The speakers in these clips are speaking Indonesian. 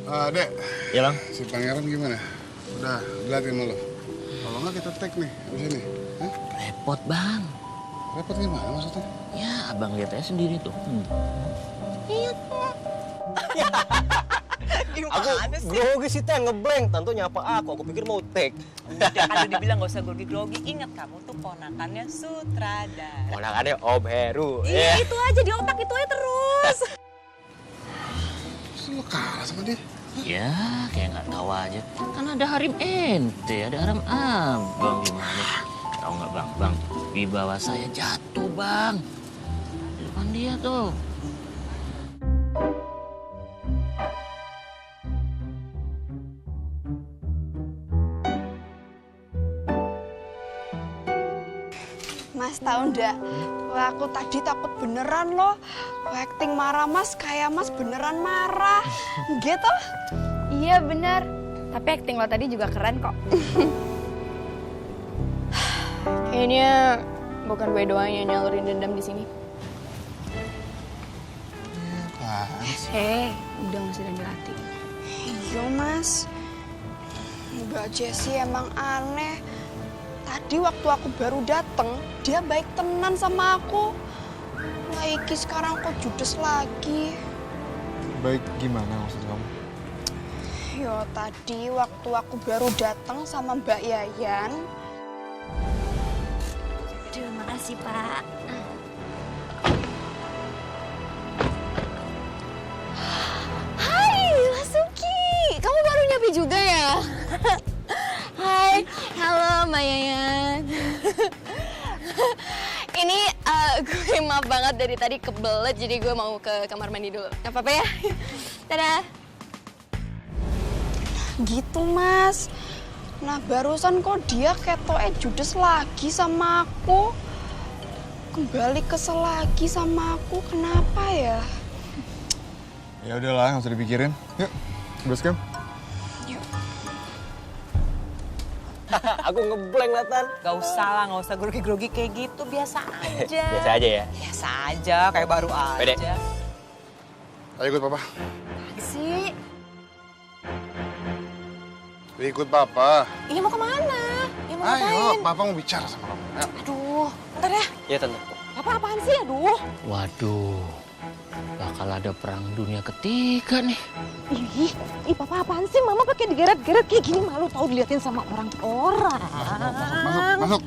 Dek. Ya bang. Si pangeran gimana? Udah diliatin dulu. Kalau nggak kita tag nih abis ini. Hah? Repot bang. Repot gimana maksudnya? Ya abang lihat aja sendiri tuh. Gimana sih? Grogi sih teh ngeblank, tentu nyapa aku pikir mau take. Udah kan udah bilang gak usah grogi-grogi. Ingat kamu tuh ponakannya sutradara. Ponakannya Om Heru. Iya itu aja di otak itu aja terus. Terus lo kalah sama dia? Ya kayak nggak tahu aja. Kan ada harim ente, ada haram abang gimana? Tahu nggak bang? Bang, wibawa saya jatuh bang. Di depan dia tuh. Mas tahu ndak? Wah, aku tadi takut beneran loh. Acting marah mas, kayak mas beneran marah. Gitu? Iya benar. Tapi acting lo tadi juga keren kok. Kayaknya bukan gue doang yang nyalurin dendam di sini. Udah nggak usah dandel hati. Iya mas. Mbak Jessie emang aneh. Tadi waktu aku baru dateng, dia baik tenan sama aku. Nah, iki sekarang kok judes lagi. Baik gimana maksud kamu? Yo, tadi waktu aku baru dateng sama Mbak Yayan. Terima kasih Pak. Hai Mas Suki, kamu baru nyampe juga ya? Hai, halo Mbak Yayan. Ini gue maaf banget dari tadi kebelet, jadi gue mau ke kamar mandi dulu. Gak apa-apa ya? Dadah. Gitu mas. Nah barusan kok dia ketoknya judes lagi sama aku. Kembali kesel lagi sama aku, kenapa ya? Ya udahlah, nggak usah dipikirin. Yuk, bos Cam. Aku ngeblank Nathan. Gak usah lah, gak usah grogi-grogi kayak gitu. Biasa aja. Biasa aja ya. Biasa aja, kayak baru Pede. aja. Ayo ikut papa. Sih, Ikut papa. Iya mau kemana? Iya mau Ayo, ngapain? papa mau bicara sama kamu. Ayo. Aduh, ntar ya. Iya tante. Papa apaan sih? Aduh. Waduh, bakal ada perang dunia ketiga nih. Ih papa apaan sih? Mama pakai digeret-geret kayak gini malu tahu diliatin sama orang-orang. Masuk.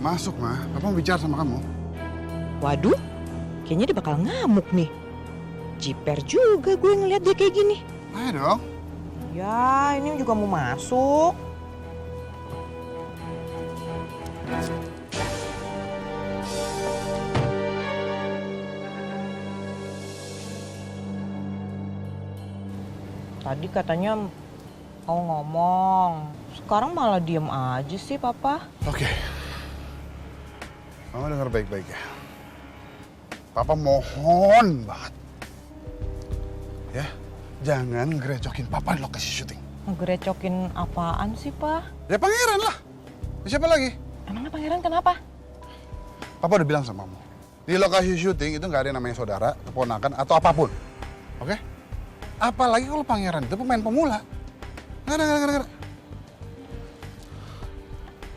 Masuk, Ma. Papa mau bicara sama kamu. Waduh, kayaknya dia bakal ngamuk nih. Jiper juga gue ngeliat dia kayak gini. Ayo dong. Ya, ini juga mau masuk. Tadi katanya mau ngomong, sekarang malah diem aja sih papa. Oke. Mama dengar baik-baik ya. Papa mohon banget. Ya, jangan ngerecokin papa di lokasi syuting. Ngerecokin apaan sih, Pak? Ya pangeran lah. Siapa lagi? Emangnya pangeran kenapa? Papa udah bilang sama kamu. Di lokasi syuting itu nggak ada yang namanya saudara, keponakan, atau apapun. Oke? Apalagi kalau pangeran itu pemain pemula. Nggak ada.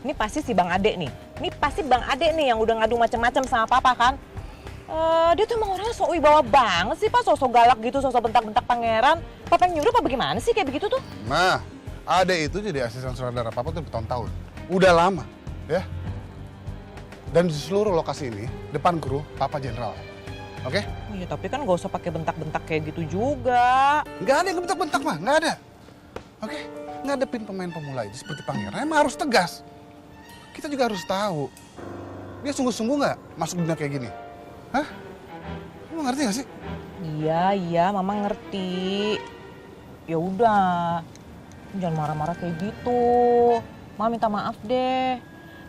Ini pasti si Bang Ade nih. Ini pasti Bang Ade nih yang udah ngadu macam-macam sama papa kan? Dia tuh emang orangnya sok wibawa banget sih, Pak. Sosok galak gitu, sosok bentak-bentak pangeran. Papa yang nyuruh apa bagaimana sih kayak begitu tuh? Nah, Ade itu jadi asisten sutradara papa tuh bertahun-tahun. Udah lama, ya. Dan di seluruh lokasi ini, depan kru, papa jenderal. Oke? Iya, tapi kan gak usah pakai bentak-bentak kayak gitu juga. Nggak ada yang bentak-bentak, mah. Nggak ada. Oke? Ngadepin pemain pemula itu seperti pangeran, emang harus tegas. Kita juga harus tahu. Dia sungguh-sungguh nggak masuk dunia kayak gini? Hah? Lu ngerti nggak sih? Iya, Mama ngerti. Ya udah, jangan marah-marah kayak gitu. Mama minta maaf deh.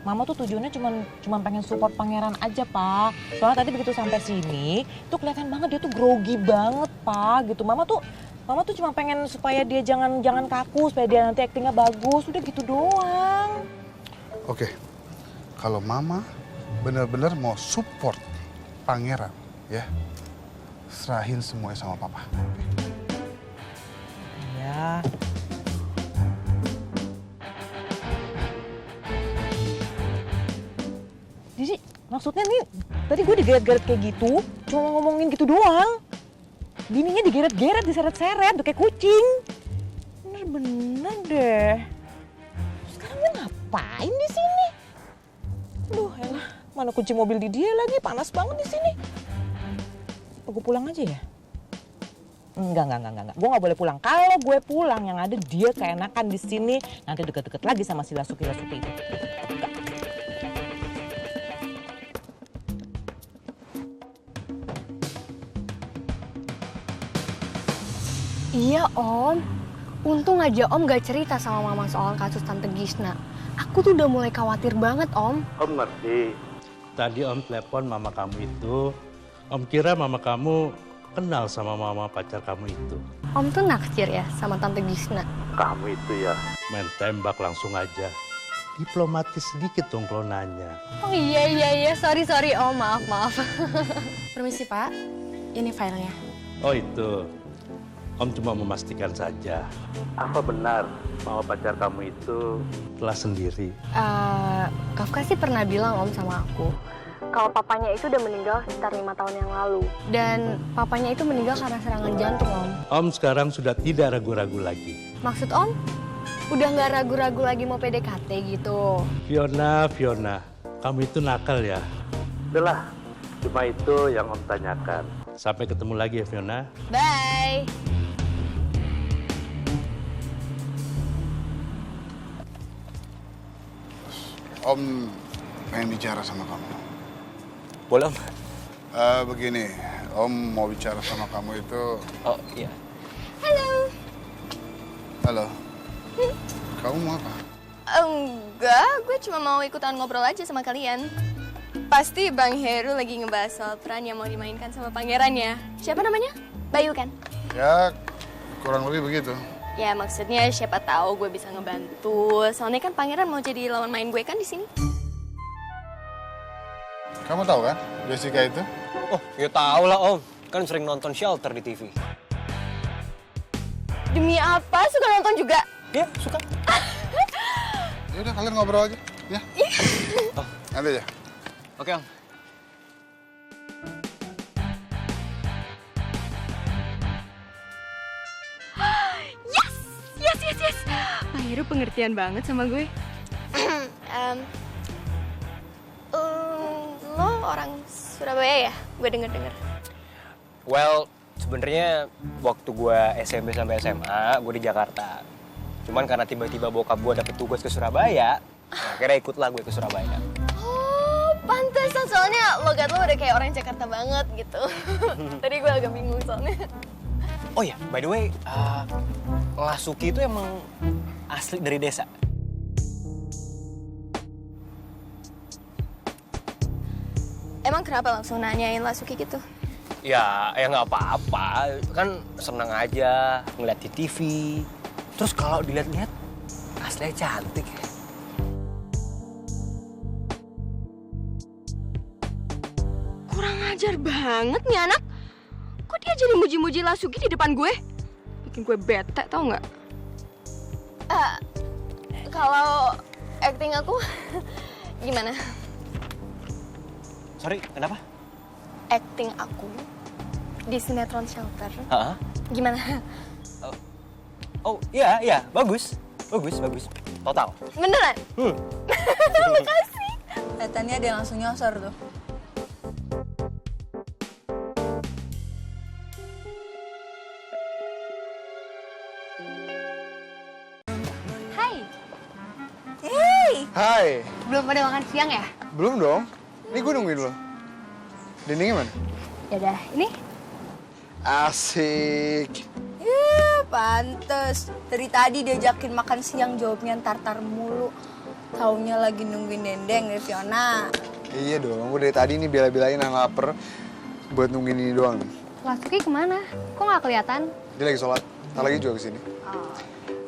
Mama tuh tujuannya cuma pengen support pangeran aja, Pak. Soalnya tadi begitu sampai sini, tuh kelihatan banget dia tuh grogi banget, Pak. Gitu. Mama tuh cuma pengen supaya dia jangan kaku, supaya dia nanti aktingnya bagus. Udah gitu doang. Oke. Kalau mama benar-benar mau support pangeran, ya. serahin semuanya sama papa. Ya. Jadi maksudnya nih, tadi gue digeret-geret kayak gitu, cuma ngomongin gitu doang. Bininya digeret-geret, diseret-seret, udah kayak kucing. Bener-bener deh. Sekarang dia ngapain di sini? Aduh, elah, mana kunci mobil di dia lagi, panas banget di sini. Apa gue pulang aja ya? Enggak. Gue nggak boleh pulang. Kalau gue pulang, yang ada dia keenakan di sini, nanti deket-deket lagi sama si Lasuki-Lasuki itu. Iya Om, untung aja Om gak cerita sama Mama soal kasus Tante Gisna. Aku tuh udah mulai khawatir banget Om. Om ngerti. Tadi Om telepon mama kamu itu, Om kira mama kamu kenal sama mama pacar kamu itu. Om tuh naksir ya sama Tante Gisna. Kamu itu ya main tembak langsung aja. Diplomatis sedikit dong kalau nanya. Oh iya, sorry Om, maaf. Permisi Pak, ini filenya. Oh itu, Om cuma memastikan saja. Apa benar mama pacar kamu itu telah sendiri? Kafka sih pernah bilang Om sama aku, kalau papanya itu udah meninggal sekitar 5 tahun yang lalu. Dan papanya itu meninggal karena serangan jantung Om. Om sekarang sudah tidak ragu-ragu lagi. Maksud Om? Udah nggak ragu-ragu lagi mau PDKT gitu? Fiona, kamu itu nakal ya? Udahlah, cuma itu yang Om tanyakan. Sampai ketemu lagi ya Fiona. Bye! Om pengen bicara sama kamu. Boleh Om? Begini, Om mau bicara sama kamu itu. Oh iya. Halo. Kamu mau apa? Enggak, gue cuma mau ikutan ngobrol aja sama kalian. Pasti Bang Heru lagi ngebahas soal peran yang mau dimainkan sama pangeran ya. Siapa namanya? Bayu kan? Ya, kurang lebih begitu. Ya maksudnya siapa tahu gue bisa ngebantu. Soalnya kan pangeran mau jadi lawan main gue kan di sini. Kamu tahu kan Jessica itu? Oh, ya tahu lah Om. Kan sering nonton Shelter di TV. Demi apa? Suka nonton juga? Iya, suka. Ya udah kalian ngobrol aja, ya. Oh. Nanti aja. Oke Om. Yes. Bang Heru pengertian banget sama gue. Lo orang Surabaya ya? Gue denger-denger. Well, sebenarnya waktu gue SMP sampai SMA, gue di Jakarta. Cuman karena tiba-tiba bokap gue dapet tugas ke Surabaya, akhirnya ikutlah gue ke Surabaya. Oh, pantesan. Soalnya logat lo udah kayak orang Jakarta banget gitu. Tadi gue agak bingung soalnya. Oh ya, by the way, Lasuki itu emang asli dari desa. Emang kenapa langsung nanyain Lasuki gitu? Ya nggak apa-apa. Kan seneng aja ngeliat di TV. Terus kalau dilihat-lihat, aslinya cantik. Kurang ajar banget nih anak. Kok dia jadi muji-muji Lasuki di depan gue? Bikin gue bete, tau nggak? Kalau acting aku gimana? Sorry, kenapa? Acting aku di sinetron Shelter. Hah? Gimana? Oh iya, bagus. Total. Beneran? Makasih. Kelihatannya dia langsung nyosor tuh. Hai. Belum pada makan siang ya? Belum dong. Ini gue nungguin lo. Dindingnya mana? Yaudah, ini. Asik. Pantes. Dari tadi diajakin makan siang jawabnya tartar mulu. Taunya lagi nungguin Dendeng dari Fiona. Iya dong, gue dari tadi nih bela-belain yang lapar buat nungguin ini doang nih. Lasuki kemana? Kok nggak kelihatan? Dia lagi sholat, ntar lagi juga kesini. Oh.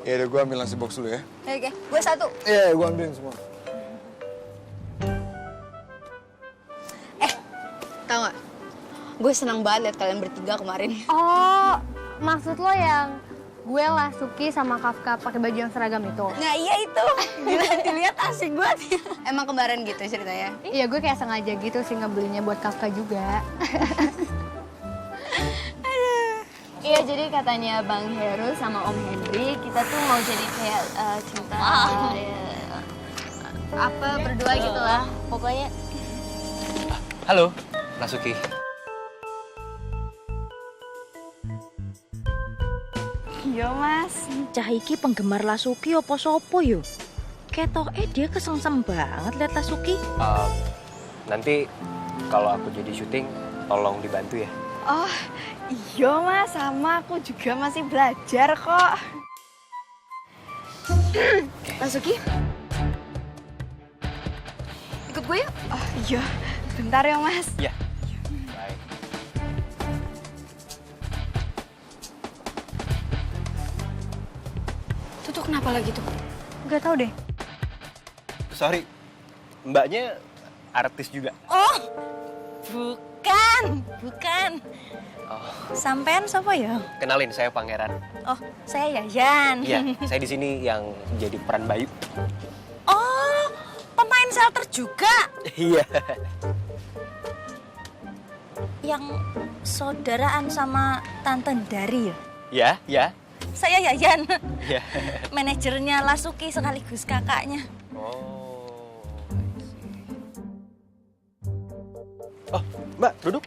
Ya udah gue ambil nasi box dulu ya. Oke, gue satu. Iya, gue ambilin semua. Tahu nggak? Gue gue senang banget liat kalian bertiga kemarin. Oh, maksud lo yang gue Lasuki sama Kafka pakai baju yang seragam itu? Nah iya itu, dilihat asik banget. Emang kemarin gitu ceritanya? Iya, gue kayak sengaja gitu sih ngebelinya buat Kafka juga. Iya, jadi katanya Bang Heru sama Om Henry, kita tuh mau jadi kayak cinta, apa berdua gitu lah, pokoknya. Halo, Lasuki. Iya mas. Cah iki penggemar Lasuki opo sopo yo? Ketoke dia kesengsem banget liat Lasuki. Nanti kalau aku jadi syuting, tolong dibantu ya. Oh iya mas, sama aku juga masih belajar kok. Lasuki, ikut gue yuk. Oh iya, bentar ya mas. Iya. Baik. Itu tuh kenapa lagi tuh? Gak tau deh. Sorry, mbaknya artis juga. Oh, bukan. Oh, Sampean siapa ya? kenalin, saya Pangeran. Oh, saya Yayan. Iya, saya di sini yang jadi peran Bayu. Oh, pemain shelter juga. Iya. Yang saudaraan sama Tante Dari ya? Ya. Saya Yayan, Iya. manajernya Lasuki sekaligus kakaknya. Oh, oh, Mbak, duduk.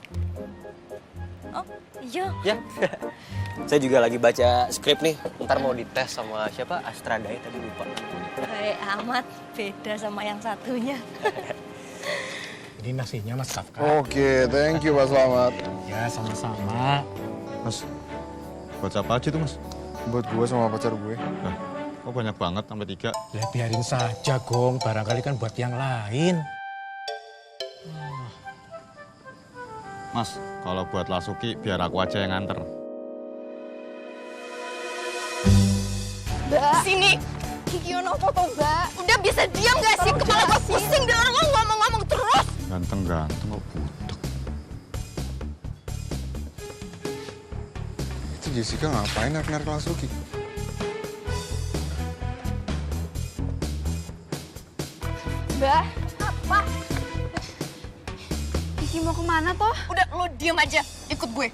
Oh, iya. Ya. Saya juga lagi baca skrip nih. Ntar mau dites sama siapa? Astra Dai tadi lupa. Baik amat, beda sama yang satunya. Ini nasinya Mas Kafka. Oke, thank you Mas Slamet. Ya, sama-sama. Mas, buat siapa aja tuh Mas? Buat gue sama pacar gue. Nah, kok banyak banget sampai 3? Lah biarin saja, Gong. Barangkali kan buat yang lain. Mas, kalau buat Lasuki biar aku aja yang nganter. Mbak, sini. Kiki Ono foto, Mbak. Udah bisa diam gak sih? Kepala gue pusing dengar lo ngomong-ngomong terus. Ganteng-ganteng kok budak. Itu Jessica ngapain narik-narik Lasuki? Mbak, apa? Kiki mau kemana toh? Udah, lo diam aja. Ikut gue.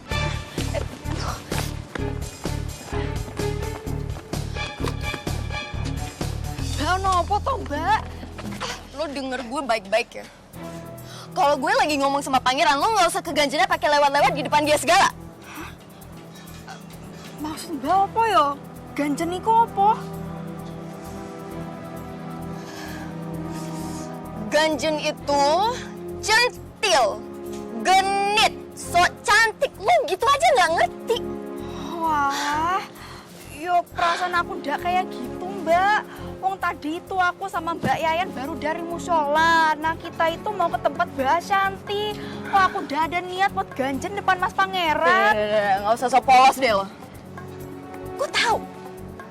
Mbak, apa toh, Mbak? Lo denger gue baik-baik ya. Kalau gue lagi ngomong sama pangeran, lo nggak usah keganjennya pakai lewat-lewat di depan dia segala. Maksud Mbak apa ya? Ganjen iku apa? Ganjen itu centil, genit, so cantik. Lo gitu aja nggak ngerti. Wah, yo perasaan aku ndak kayak gitu Mbak. Wong tadi itu aku sama Mbak Yayan baru dari musola. Nah kita itu mau ke tempat Mbak Ashanti. Wah aku udah ada niat buat ganjen depan Mas Pangeran. Nggak usah so polos deh lo. Gue tahu,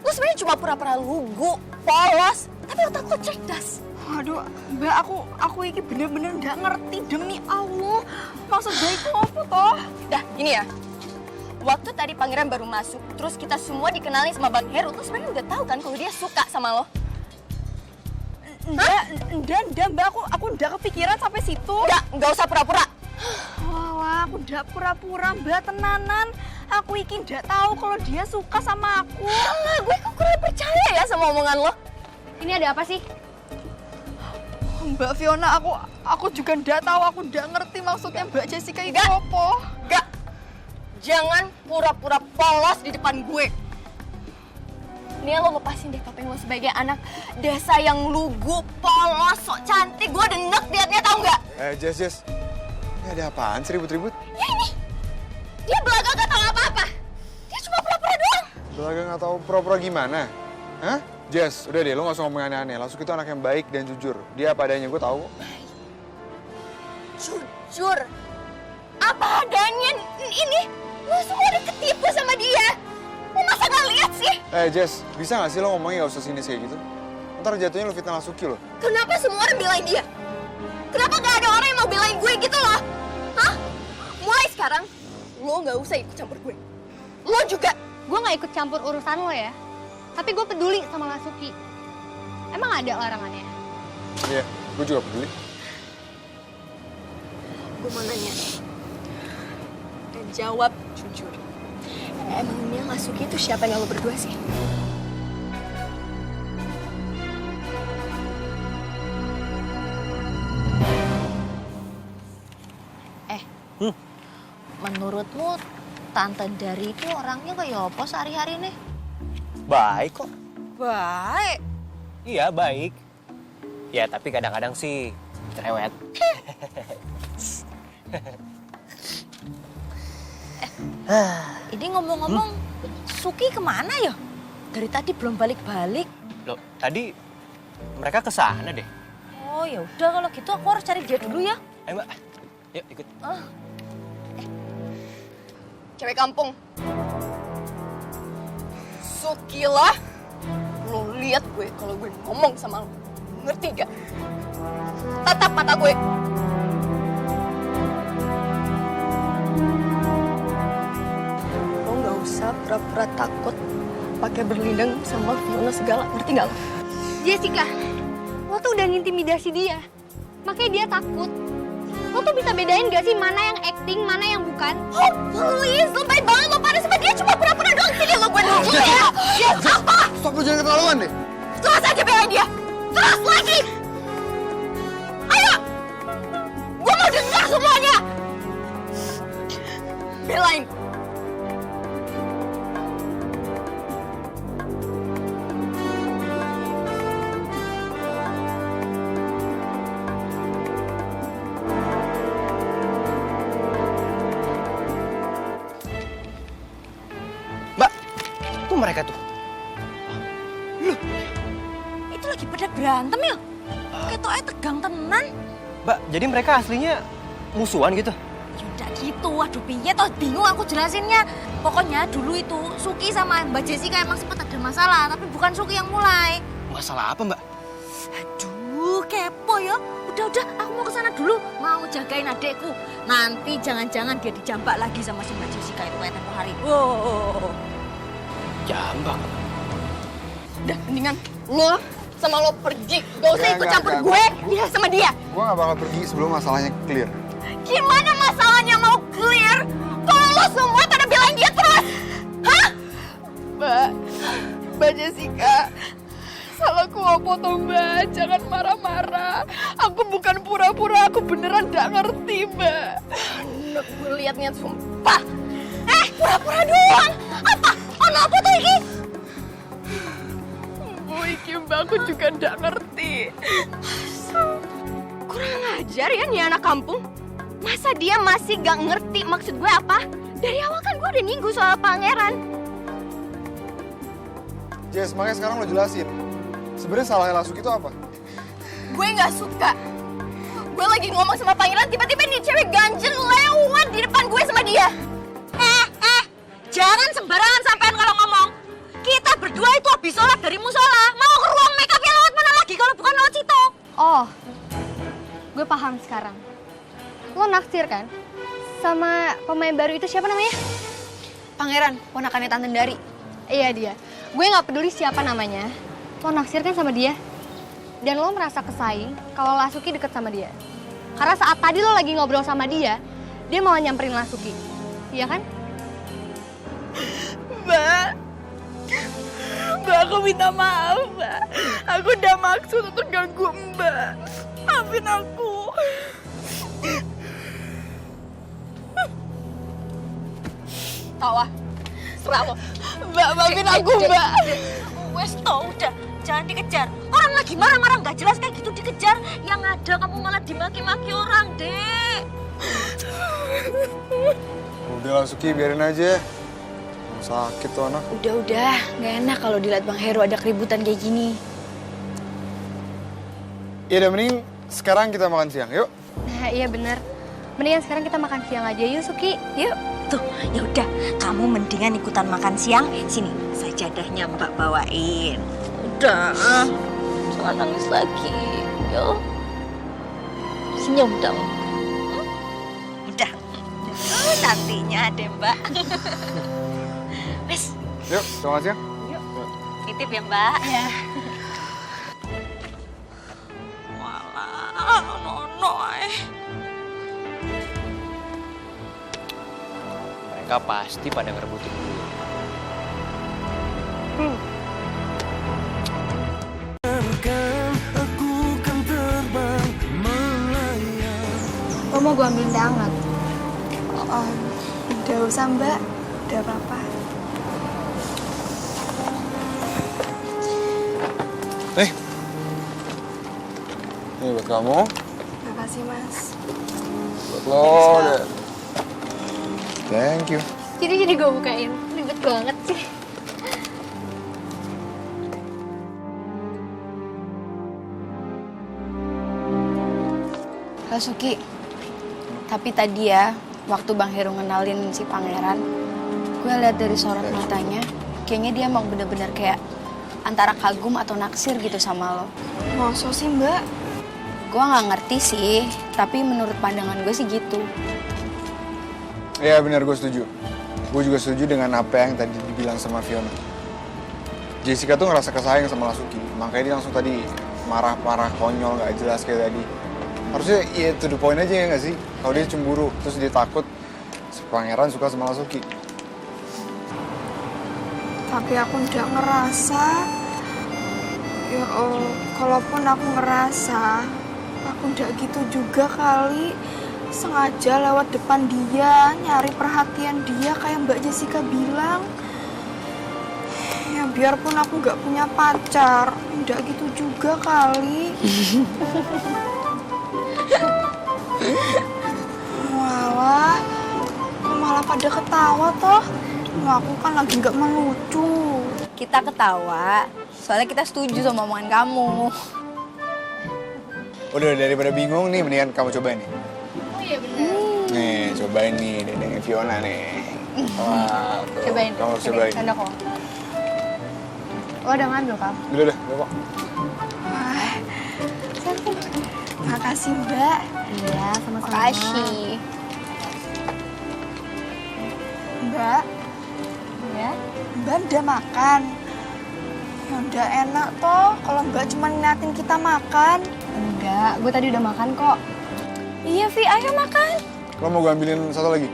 lo sebenarnya cuma pura-pura lugu, polos, tapi otak lo cerdas. Waduh, Mbak aku ini bener-bener nggak ngerti demi Allah. Maksud Mbak itu apa toh? Dah, gini ya. Waktu tadi pangeran baru masuk, terus kita semua dikenalin sama Bang Heru, lo sebenarnya udah tahu kan kalau dia suka sama lo? Enggak Mbak, aku nggak kepikiran sampai situ. Nggak usah pura-pura. Wah, aku nggak pura-pura Mbak, tenanan. Aku iki nggak tahu kalau dia suka sama aku. Alah, gue kok kurang percaya ya sama omongan lo. Ini ada apa sih? Mbak Fiona, aku juga nggak tahu, aku nggak ngerti maksudnya Mbak Jessica itu apa. Nggak. Jangan pura-pura polos di depan gue. Nih lo lepasin deh topeng lo sebagai anak desa yang lugu, polos, sok cantik. Gue udah nek liatnya, tau nggak? Jess. Ini ada apaan sih ribut-ribut? Ya ini. Dia belaga gak tahu apa-apa. Dia cuma pura-pura doang. Belaga nggak tahu pura-pura gimana? Hah? Jess, udah deh, lo gak usah ngomong aneh-aneh. Lasuki itu anak yang baik dan jujur. Dia apa adanya, gue tahu. Jujur. Apa adanya ini? Lo semua udah ketipu sama dia. Lo masa gak lihat sih? Jess, bisa gak sih lo ngomongnya gak usah sinis kayak gitu? Ntar jatuhnya lo fitnah Lasuki lo. Kenapa semua orang belain dia? Kenapa gak ada orang yang mau belain gue gitu loh? Hah? Mulai sekarang lo nggak usah ikut campur gue. Lo juga. Gue nggak ikut campur urusan lo ya. Tapi gue peduli sama Lasuki. Emang ada larangannya? Iya, gue juga peduli. Gue mau nanya. Dan jawab jujur. Emangnya Lasuki itu siapa yang lo berdua sih? Menurutmu Tante Dari itu orangnya kayak apa sehari-hari nih? Baik kok. Baik. Iya, baik. Ya, tapi kadang-kadang sih cerewet. Ini ngomong-ngomong, Suki kemana ya? Dari tadi belum balik-balik. Loh, tadi mereka ke sana deh. Oh ya udah kalau gitu aku harus cari dia dulu ya. Ayo, Mbak. Yuk, ikut. Cewek kampung. Sukilah. Lo lihat gue kalau gue ngomong sama lo. Ngerti gak? Tatap mata gue. Lo gak usah pura-pura takut pakai berlindang sama Fiona segala. Ngerti gak lo? Jessica, lo tuh udah ngintimidasi dia. Makanya dia takut. Lo tuh bisa bedain gak sih mana yang acting, mana yang bukan? Oh please, lebay banget lo pada sama dia cuma pura-pura doang. Sini lo gue dulu ya. Ya apa? Stop lo jangan keterlaluan deh. Terus aja belain dia. Terus lagi. Ayo. Gue mau dengar semuanya. Belain. Mereka tuh. Loh, itu lagi pada berantem ya? Ketoknya tegang tenan. Mbak, jadi mereka aslinya musuhan gitu? Ya udah gitu, aduh piye toh bingung aku jelasinnya. Pokoknya dulu itu Suki sama Mbak Jessica emang sempat ada masalah, tapi bukan Suki yang mulai. Masalah apa, Mbak? Aduh, kepo ya. Udah, aku mau kesana dulu, mau jagain adekku. Nanti jangan-jangan dia dijambak lagi sama si Mbak Jessica itu kayak tempo hari. Wow. Jambak. Udah, mendingan lo sama lo pergi. Gak usah ikut campur gue, dia sama dia. Gue gak bakal pergi sebelum masalahnya clear. Gimana masalahnya mau clear kalau lo semua pada belain dia terus? Hah? Mbak Jessica, salahku apa toh Mbak? Jangan marah-marah. Aku bukan pura-pura, aku beneran gak ngerti Mbak. Anak gue liatnya sumpah. Pura-pura doang. Apa? Ono apa tuh ini? Iki Mbak, aku juga gak ngerti. Kurang ajar ya nih anak kampung. Masa dia masih gak ngerti maksud gue apa? Dari awal kan gue udah nyinggung soal pangeran. Jess, makanya sekarang lo jelasin. Sebenarnya salahnya Lasuki itu apa? Gue gak suka. Gue lagi ngomong sama pangeran, tiba-tiba nih cewek ganjen lewat di depan gue sama dia. Jangan sembarangan sampean kalau ngomong. Kita berdua itu habis sholat dari musola. Mau ke ruang makeupnya lewat mana lagi kalau bukan lewat situ? Oh, gue paham sekarang. Lo naksir kan? Sama pemain baru itu siapa namanya? Pangeran, ponakannya Tante Dari. Iya dia. Gue gak peduli siapa namanya. Lo naksir kan sama dia? Dan lo merasa kesaing kalau Lasuki deket sama dia. Karena saat tadi lo lagi ngobrol sama dia malah nyamperin Lasuki. Iya kan? Mbak, aku minta maaf, Mbak. Aku udah maksud untuk ganggu Mbak. Maafin aku. Tawa, serah lo. Mbak, maafin aku, Mbak. Wes tau udah, jangan dikejar. Orang lagi marah-marah nggak jelas kayak gitu dikejar. Yang ada kamu malah dimaki-maki orang, Dek. Udah Lasuki, biarin aja. Sakit tuh anak. Udah, nggak enak kalau dilihat Bang Heru ada keributan kayak gini. Ya udah, mending sekarang kita makan siang, yuk. Nah iya bener. Mendingan sekarang kita makan siang aja yuk Suki. Yuk. Tuh, ya udah, kamu mendingan ikutan makan siang. Sini, sajadahnya Mbak bawain. Udah, jangan nangis lagi, yo. Senyum dong. Udah. Cantiknya deh, Mbak. Wes, Yuk, terima kasih ya. titip ya, Mbak. Iya. Walah, nono Mereka pasti pada ngerebutin gue. Lo mau gue ambilin teh hangat? Udah usah Mbak, udah apa-apa. Ini buat kamu. Makasih Mas. Buat lo deh. Thank you. Jadi gue bukain. Ribet banget sih. Halo Suki, tapi tadi ya, waktu Bang Heru ngenalin si Pangeran, gue lihat dari sorot matanya, kayaknya dia emang bener-bener kayak antara kagum atau naksir gitu sama lo. Masa sih Mbak? Gue nggak ngerti sih, tapi menurut pandangan gue sih gitu. Iya benar, gue setuju. Gue juga setuju dengan apa yang tadi dibilang sama Fiona. Jessica tuh ngerasa kesayang sama Lasuki, makanya dia langsung tadi marah-marah konyol nggak jelas kayak tadi. Harusnya ya to the point aja ya nggak sih? Kalau dia cemburu, terus dia takut si Pangeran suka sama Lasuki. Tapi aku nggak ngerasa. Ya kalaupun aku ngerasa, aku nggak gitu juga kali. Sengaja lewat depan dia, nyari perhatian dia kayak Mbak Jessica bilang. Ya biarpun aku nggak punya pacar, nggak gitu juga kali. Walah, kok malah pada ketawa toh? Nah, aku kan lagi nggak melucu. Kita ketawa, soalnya kita setuju sama omongan kamu. Udah daripada bingung nih, mendingan kamu cobain nih. Oh iya bener. Nih, cobain nih dendengnya Fiona nih. Wah, tuh. Cobain. Kamu harus cobain. Sendok lo. Lo udah ngambil, Kak? Udah, kok. Wah, makasih Mbak. Iya, sama-sama. Makasih. Mbak, Ya. Mbak udah makan. Ya udah enak toh kalau Mbak cuma ngeliatin kita makan. Enggak, gue tadi udah makan kok. Iya, Vi, ayo makan. Lo mau gue ambilin satu lagi?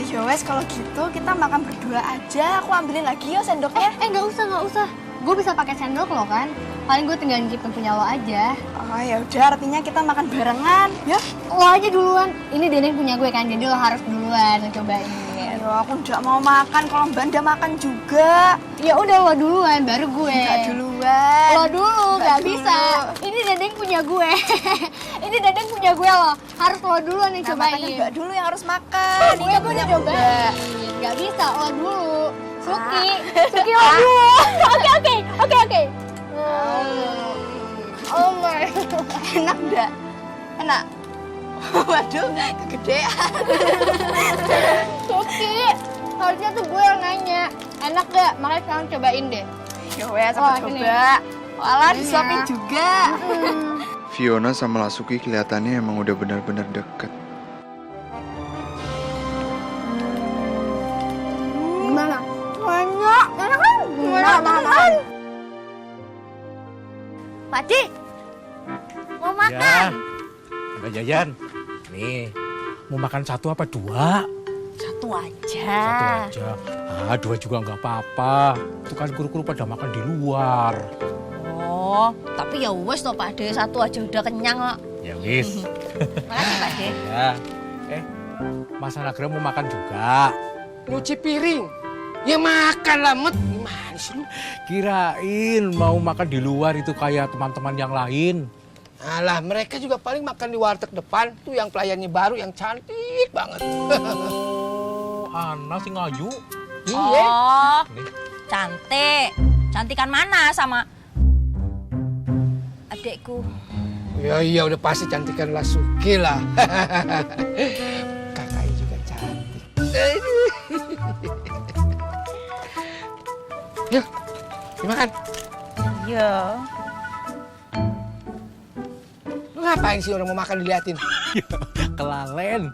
Ya wes kalau gitu kita makan berdua aja. Aku ambilin lagi yo sendoknya. Nggak usah. Gue bisa pakai sendok lo kan. Paling gue tinggal nyicipin punya lo aja. Oh ya udah, artinya kita makan barengan. Ya. Lo aja duluan. Ini Dendeng punya gue kan, jadi lo harus duluan cobain. Aduh, aku nggak mau makan kalau Mbak udah makan juga. Ya udah lo duluan, baru gue. Nggak duluan. Lo dulu, nggak bisa. Ini Dendeng punya gue. Ini Dendeng punya gue lo. Harus lo duluan yang cobain. Makanya Mbak dulu yang harus makan. Gue udah cobain. Nggak bisa, lo dulu. Suki lo dulu. Oke. Oh my. Enak nggak? Enak. Waduh, kegedean. Suki, harusnya tuh gue yang nanya. Enak gak? Makanya sekarang cobain deh. Ya wes, aku coba. Walah, disuapin juga. Fiona sama Lasuki kelihatannya emang udah benar-benar deket. Gimana? Banyak. Enak kan? Makan. Pakcik, mau Ya, makan? Mbak Yayan. Nih, mau makan satu apa dua? Satu Satu aja. aja. Dua juga nggak apa-apa. Itu kan kuru-kuru pada makan di luar. Oh, tapi ya wes toh Pak De, satu aja udah kenyang kok. Ya wis. Makasih Pak De. Ya. Mas Anagram mau makan juga. Nyuci piring. Ya makan lah, Met. Gimana sih lu? Kirain mau makan di luar itu kayak teman-teman yang lain. Alah, mereka juga paling makan di warteg depan. Tuh yang pelayannya baru, yang cantik banget. Oh, Ana si Ngayu. Iya. Oh, cantik. Cantikan mana sama adekku? Iya, udah pasti cantikan Lasuki lah. Kakaknya juga cantik. Yuk, dimakan. Iya. Lu ngapain sih orang mau makan diliatin? Kelalen.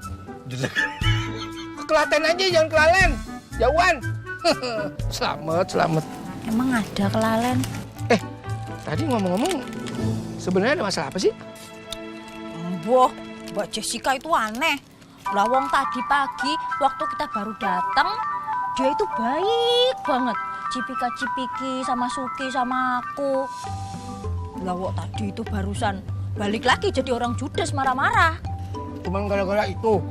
ke Klaten aja, jangan ke Lalen. Jauhan. Selamat. Emang ada kelalen? Tadi ngomong-ngomong, sebenarnya ada masalah apa sih? Wah, Mbak Jessica itu aneh. Lah wong tadi pagi waktu kita baru datang, dia itu baik banget. Cipika-cipiki sama Suki sama aku. Lah wong tadi itu barusan balik lagi jadi orang judes marah-marah. Cuman gara-gara itu.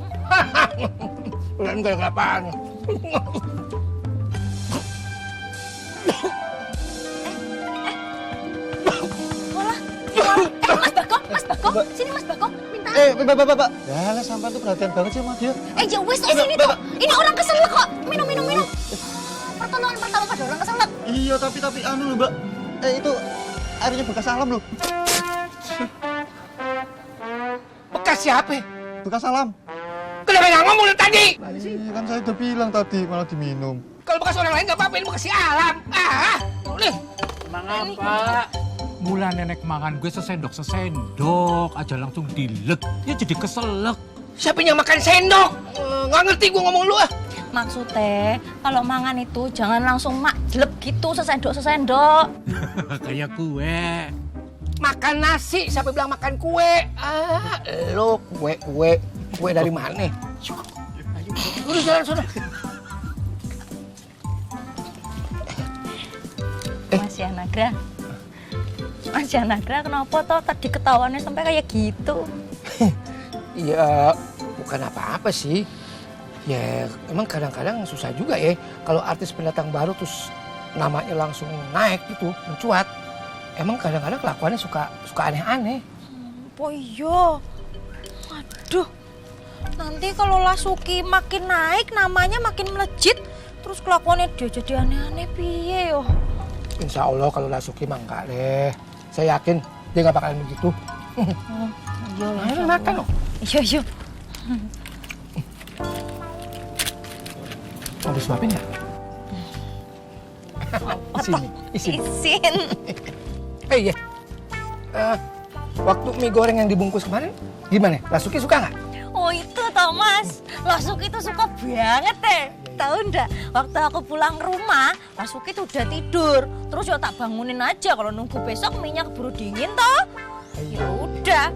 Dan gara-gara apaan? Mas Bako, sini Mas Bako, minta. Bapak. Ya lah sampean tuh perhatian banget sih sama dia. Ya wes sini tuh. Ini orang keselak kok. Minum. Pertolongan pertama pada orang keselak. Iya, tapi anu loh, Mbak. Itu airnya bekas salam loh. Bekas siapa? Bekas salam. Kenapa nggak ngomong dari tadi? Iya, kan saya udah bilang tadi malah diminum. Kalau bekas orang lain nggak apa-apa, ini bekas si Alam. Boleh. Mangapa? Mula nenek mangan gue sesendok aja langsung dilek. Ya jadi keselek. Siapa yang makan sendok? Nggak ngerti gue ngomong lu ah. Maksudnya kalau mangan itu jangan langsung maklep gitu sesendok. Kayak gue. Makan nasi, siapa bilang makan kue? Lo kue dari mana? Udah jalan sana. Mas Yanagra kenapa toh tadi ketahuannya sampai kayak gitu? Iya, bukan apa-apa sih. Ya, emang kadang-kadang susah juga ya kalau artis pendatang baru terus namanya langsung naik gitu, mencuat. Emang kadang-kadang kelakuannya suka aneh-aneh. Oh iya. Waduh. Nanti kalau Lasuki makin naik, namanya makin melejit, terus kelakuannya dia jadi aneh-aneh piye yo. Insya Allah kalau Lasuki mah enggak deh. Saya yakin dia nggak bakalan begitu. Iya, ayo makan loh. Iya. Mau disuapin ya? Isin. Iya. Waktu mie goreng yang dibungkus kemarin, gimana? Lasuki suka nggak? Oh itu toh Mas, Lasuki tuh suka banget deh. Tahu ndak? Waktu aku pulang rumah, Lasuki tuh udah tidur. Terus ya tak bangunin aja kalau nunggu besok minyak keburu dingin toh. Ya udah.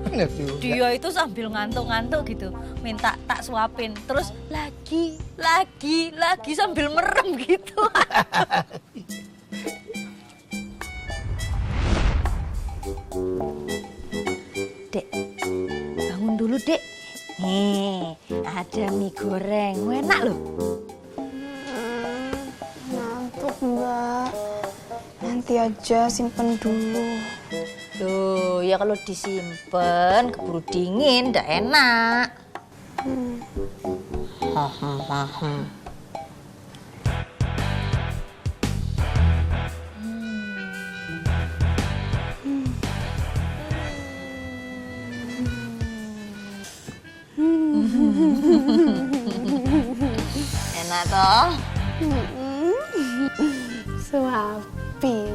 Dia itu sambil ngantuk-ngantuk gitu, minta tak suapin. Terus lagi sambil merem gitu. Dek, bangun dulu Dek. Nih, ada mie goreng, enak loh. Ngantuk Mbak. Nanti aja simpen dulu. Loh, ya kalau disimpen keburu dingin, ndak enak. Enak toh? Suapin.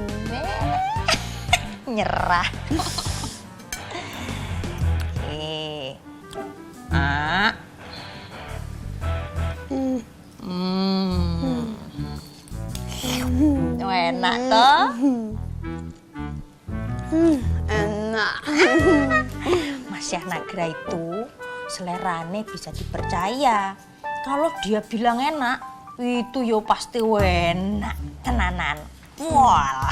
Nyerah. Enak toh? Enak. Mas Yanagra itu selerane bisa dipercaya. Kalau dia bilang enak, itu yo pasti enak. Tenanan. Wah.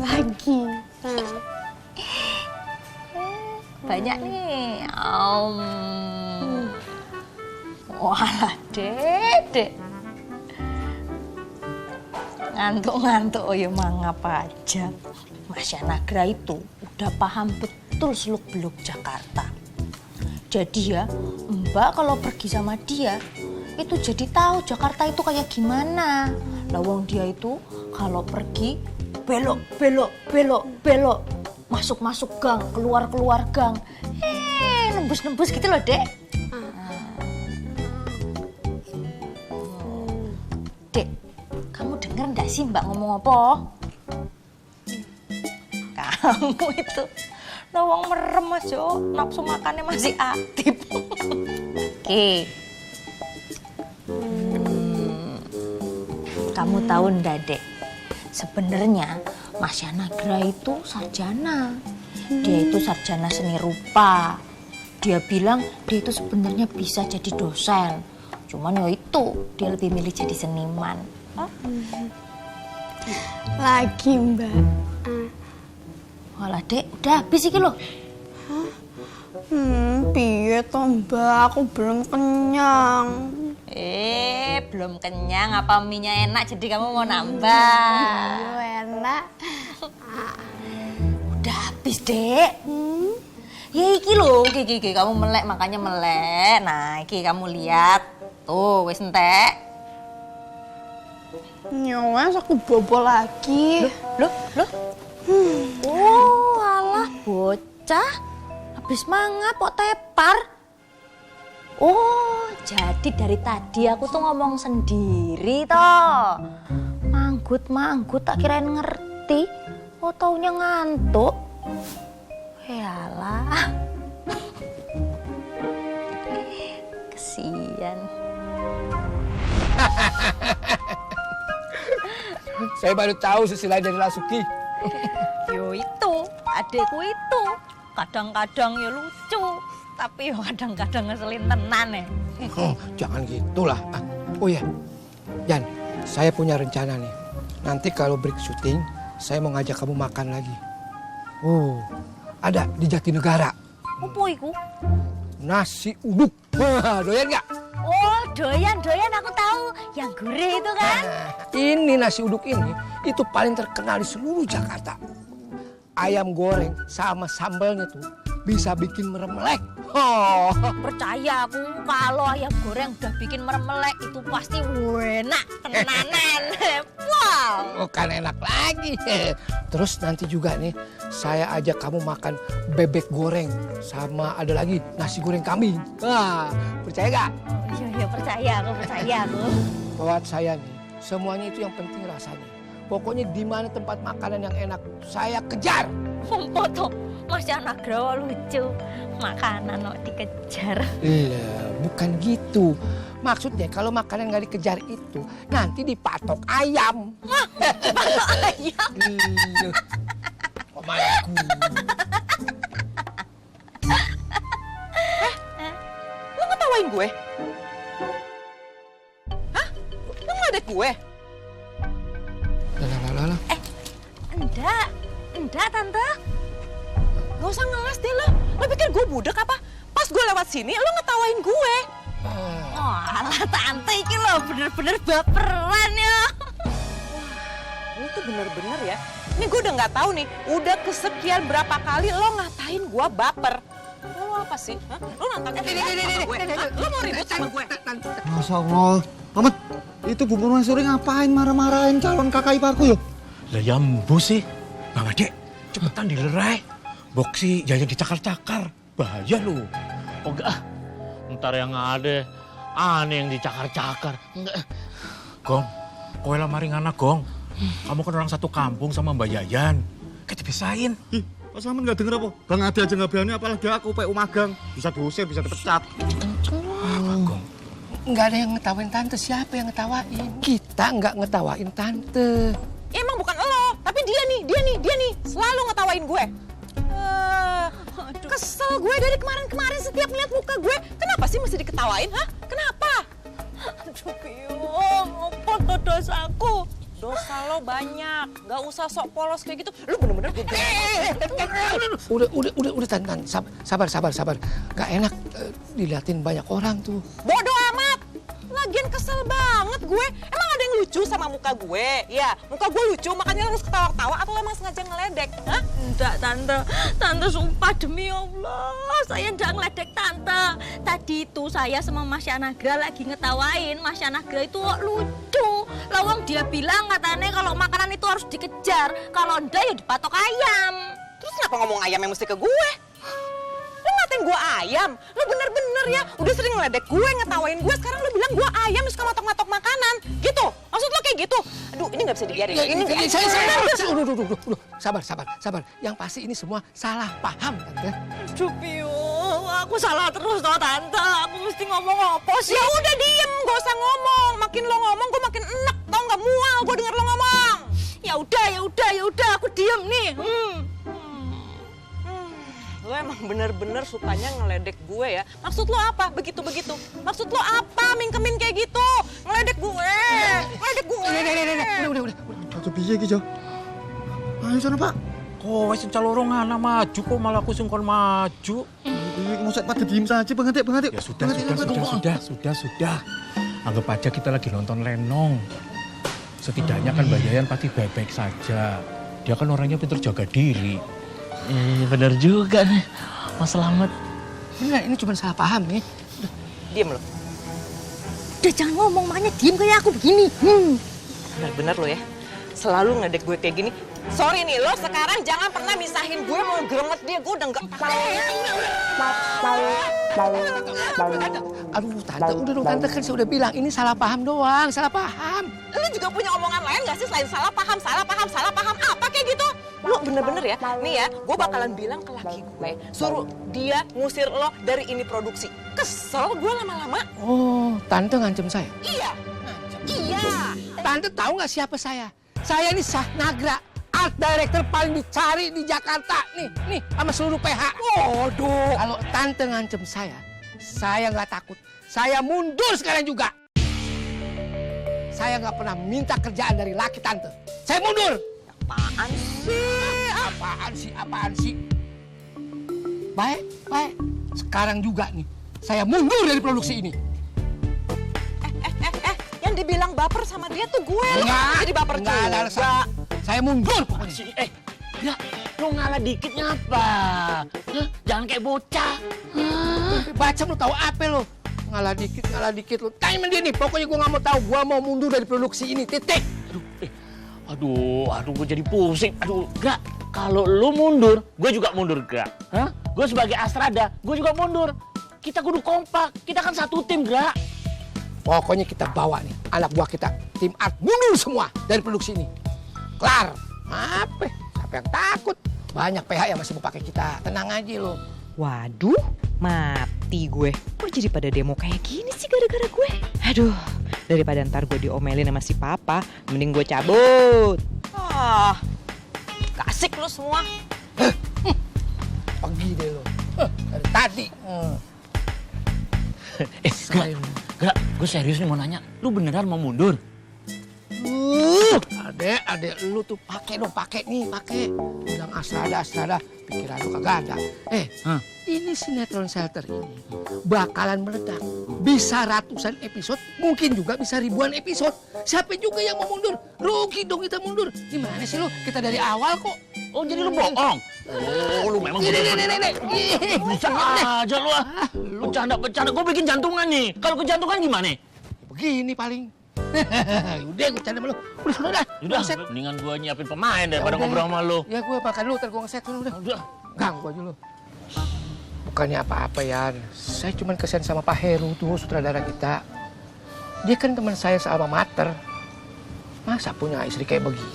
Lagi. Banyak nih. Wah, Dek. Ngantuk-ngantuk, oh ya mangap aja. Mas Yanagra itu udah paham betul seluk-beluk Jakarta. Jadi ya, Mbak kalau pergi sama dia, itu jadi tahu Jakarta itu kayak gimana. Lawang dia itu kalau pergi belok. Masuk gang, keluar gang. Nembus gitu loh, Dek. Dek, kamu denger nggak sih Mbak ngomong apa? Kamu itu lawang merem Mas Jo, nafsu makannya masih aktif. Oke. Kamu tahu ndak, Dek? Sebenarnya Mas Yanagra itu sarjana. Dia itu sarjana seni rupa. Dia bilang dia itu sebenarnya bisa jadi dosen. Cuman ya itu, dia lebih milih jadi seniman. Lagi, Mbak. Walah, Dek, udah habis iki lho. Piye toh, Mbak? Aku belum kenyang. Belum kenyang, apa mie-nya enak jadi kamu mau nambah? Enak. Udah habis, Dek. Ya iki lho, iki kamu melek makanya melek. Nah, iki kamu lihat. Tuh, wis entek. Nyowes aku bobo lagi. Loh. Oh, alah bocah. Habis mangap kok tepar. Oh, jadi dari tadi aku tuh ngomong sendiri toh. Manggut tak kirain ngerti. Oh, taunya ngantuk. Yalah. Kesian. Saya baru tahu sisi lain dari Rasuki. Yo itu, adekku itu. Kadang-kadang ya lucu, tapi yo kadang-kadang ngeselin tenan ya. Jangan gitulah. Oh ya, Jan, saya punya rencana nih. Nanti kalau break syuting, saya mau ngajak kamu makan lagi. Ada di Jatinegara. Apa iku? Nasi uduk. Doyan nggak? Oh, doyan aku tahu. Yang gurih itu kan? Ini nasi uduk ini, itu paling terkenal di seluruh Jakarta. Ayam goreng sama sambalnya tuh bisa bikin meremelek. Percaya aku kalau ayam goreng udah bikin meremelek itu pasti enak tenanan. Wow. Bukan enak lagi. Terus nanti juga nih saya ajak kamu makan bebek goreng sama ada lagi nasi goreng kambing. Percaya gak? Iya percaya aku. Buat saya nih semuanya itu yang penting rasanya. Pokoknya di mana tempat makanan yang enak saya kejar. Foto Mas Yanagra lucu. Makanan kok dikejar. Iya, bukan gitu. Maksudnya kalau makanan nggak dikejar itu nanti dipatok ayam. Patok ayam. Iya. Omaku. Lu ngetawain gue? Hah? Lu ngeledek gue? Lah. Enggak, Tante. Gak usah ngeles deh lo. Lo pikir gue budak apa? Pas gue lewat sini, lo ngetawain gue. Oh, alah Tante iki lo bener-bener baperan ya. Lo tuh bener-bener ya. Ini gue udah nggak tahu nih. Udah kesekian berapa kali lo ngatain gue baper. Lo apa sih? Hah? Lo nantang gue? Lo mau ribut sama gue? Masya Allah. Mamat, itu Bu Purmaisuri ngapain marah-marahin calon kakak iparku ya? Lah ya embu sih. Bang Adek, cepetan dilerai. Boksi jajan dicakar-cakar. Bahaya lu. Oh enggak, ntar yang ada aneh yang dicakar-cakar. Enggak. Gong, kowe lah maring anak Gong. Kamu kan orang satu kampung sama Mbak Yayan. Kayak dipisahin. Ih, Pak Slamet nggak denger apa? Bang Ade aja nggak berani, apalagi aku PU magang. Bisa diusir, bisa dipecat. Gong. Nggak ada yang ngetawain tante. Siapa yang ngetawain? Kita nggak ngetawain tante. Ya, emang bukan lo, tapi dia nih selalu ngetawain gue. Kesel gue dari kemarin setiap lihat muka gue. Kenapa sih mesti diketawain, hah? Kenapa? Aduh, Piung, apa tuh dosaku? Dosa lo banyak, gak usah sok polos kayak gitu. Lu bener-bener Udah, Tan. Sabar. Gak enak diliatin banyak orang tuh. Bodoh amat. Lagian kesel banget gue. Emang ada yang lucu sama muka gue? Ya, muka gue lucu makanya lo harus ketawa-ketawa atau lo emang sengaja ngeledek? Hah? Enggak, Tante sumpah demi Allah, saya enggak ngeledek Tante. Tadi itu saya sama Mas Yanagra lagi ngetawain. Mas Yanagra itu kok lucu. Lawang dia bilang katanya kalau makanan itu harus dikejar. Kalau enggak ya dipatok ayam. Terus kenapa ngomong ayam yang mesti ke gue? Lo ngatain gue ayam? Lo bener-bener ya, udah sering ngeledek gue, ngetawain gue, sekarang lo bilang gue ayam suka matok-matok makanan. Gitu? Maksud lo kayak gitu? Aduh, ini gak bisa dibiarin. Sabar. Yang pasti ini semua salah paham, Tante. Aduh, Piung, aku salah terus toh, Tante. Aku mesti ngomong apa sih? Ya udah diem, gak usah ngomong. Makin lo ngomong, gue makin enek, tau gak, mual bener-bener sukanya ngeledek gue ya. Maksud lo apa begitu-begitu? Maksud lo apa mingkemin kayak gitu? Ngeledek gue. Ngeledek gue. Udah. Cocok piye iki, Jo? Ayo sana, Pak. Kowe sing calorong ana maju kok malah aku sing kon maju. Iki ngusek pada diem saja, Bang Atik. Ya sudah. Anggap aja kita lagi nonton Lenong. Setidaknya kan Mbak Yayan pasti baik-baik saja. Dia kan orangnya pintar jaga diri. Bener juga nih, Mas Slamet. Bener, ini cuma salah paham nih. Diem lo. Udah jangan ngomong, makanya diem kayak aku begini. Bener lo ya. Selalu ngeledek gue kayak gini. Sorry nih, lo sekarang jangan pernah misahin gue mau geremet dia. Gue udah nggak Aduh, Tante, udah dong Tante, kan saya udah bilang ini salah paham doang, salah paham. Lo juga punya omongan lain gak sih selain salah paham? Apa kayak gitu? Lo bener-bener ya, nih ya, gue bakalan bilang ke laki gue, suruh dia ngusir lo dari ini produksi. Kesel gue lama-lama. Oh, Tante ngancem saya? Iya. Tante tahu nggak siapa saya? Saya ini Syah Nagra, art director paling dicari di Jakarta. Nih, sama seluruh PH. Waduh. Kalau Tante ngancem saya nggak takut. Saya mundur sekarang juga. Saya nggak pernah minta kerjaan dari laki Tante. Saya mundur. Apaan sih? Baik. Sekarang juga nih, saya mundur dari produksi ini. Yang dibilang baper sama dia tuh gue. Jadi baper juga. Saya mundur pokoknya. Ya, lu ngalah dikit ngapa? Jangan kayak bocah. Baca lu tahu apa lu? Ngalah dikit lu. Tanya sama dia nih, pokoknya gue nggak mau tahu. Gue mau mundur dari produksi ini, titik. Aduh, gue jadi pusing. Gak, kalau lu mundur, gue juga mundur, Gak. Gue sebagai Astrada, gue juga mundur. Kita kudu kompak, kita kan satu tim, Gak. Pokoknya kita bawa nih, anak buah kita, tim art mundur semua dari produksi ini. Kelar. Apa? Siapa yang takut? Banyak PH yang masih mau pakai kita. Tenang aja lo. Waduh, mati gue. Kok jadi pada demo kayak gini sih gara-gara gue? Aduh, daripada ntar gue diomelin sama si papa, mending gue cabut. Kasik lo semua. Pergi deh lo. Dari tadi. Gak, gue serius nih mau nanya. Lu beneran mau mundur? Adek, lu tuh pakai. Bilang Astrada, pikiran lu kagak ada. Ini sinetron shelter ini bakalan meledak. Bisa ratusan episode, mungkin juga bisa ribuan episode. Siapa juga yang mau mundur? Rugi dong kita mundur. Gimana sih lu? Kita dari awal kok. Oh, jadi lu bohong? Oh, lu memang Nek. Bisa aja lu ah. Lu bercanda, gue bikin jantungan nih. Kalau kejantungan gimana? Begini paling. Udah, gue canda sama lu. Udah. Mendingan gue nyiapin pemain daripada ngobrol sama lu. Ya gue makan lu, ntar gue ngeset dulu udah. Ganggu aja lu. Bukannya apa-apa, Yan. Saya cuma kesian sama Pak Heru tuh, sutradara kita. Dia kan teman saya sealma mater. Masa punya istri kayak begitu?